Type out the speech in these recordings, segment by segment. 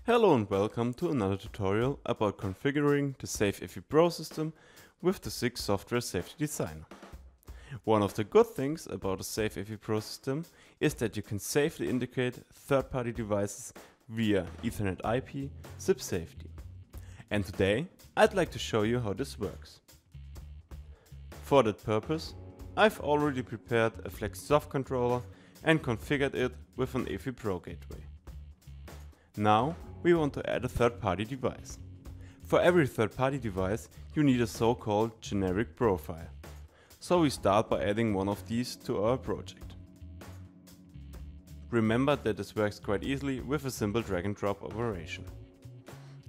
Hello and welcome to another tutorial about configuring the SAFE EFI-pro system with the SIG software Safety Designer. One of the good things about the SAFE EFI-pro system is that you can safely integrate third-party devices via EtherNet IP CIP Safety. And today I'd like to show you how this works. For that purpose, I've already prepared a Flexi Soft controller and configured it with an EFI-pro gateway. Now we want to add a third-party device. For every third-party device you need a so-called generic profile. So we start by adding one of these to our project. Remember that this works quite easily with a simple drag and drop operation.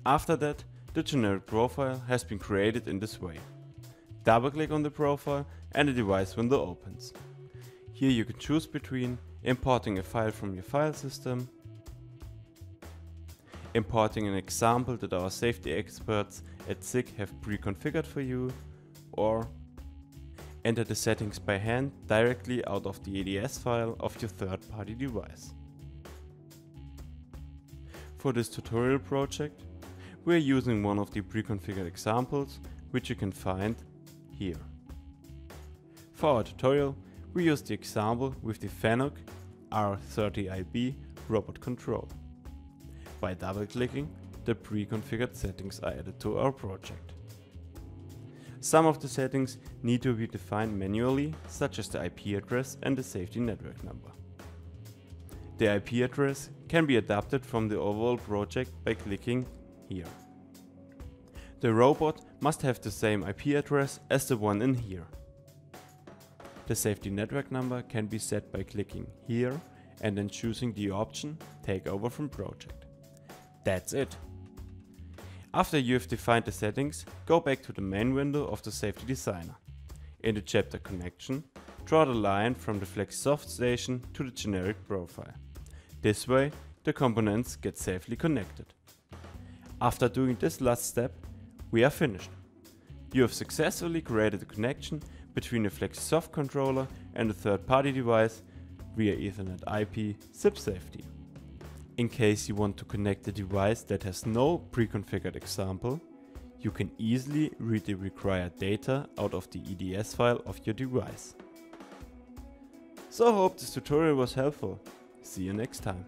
After that, the generic profile has been created in this way. Double-click on the profile and the device window opens. Here you can choose between importing a file from your file system, importing an example that our safety experts at SIG have pre-configured for you, or enter the settings by hand directly out of the ADS file of your third-party device. For this tutorial project, we are using one of the pre-configured examples, which you can find here. For our tutorial, we use the example with the FANUC R30IB robot control. By double-clicking, the pre-configured settings are added to our project. Some of the settings need to be defined manually, such as the IP address and the safety network number. The IP address can be adapted from the overall project by clicking here. The robot must have the same IP address as the one in here. The safety network number can be set by clicking here and then choosing the option Take over from project. That's it. After you have defined the settings, go back to the main window of the Safety Designer. In the chapter Connection, draw the line from the Flexi Soft station to the generic profile. This way, the components get safely connected. After doing this last step, we are finished. You have successfully created a connection between the Flexi Soft controller and the third-party device via EtherNet IP CIP Safety. In case you want to connect a device that has no pre-configured example, you can easily read the required data out of the EDS file of your device. So I hope this tutorial was helpful. See you next time.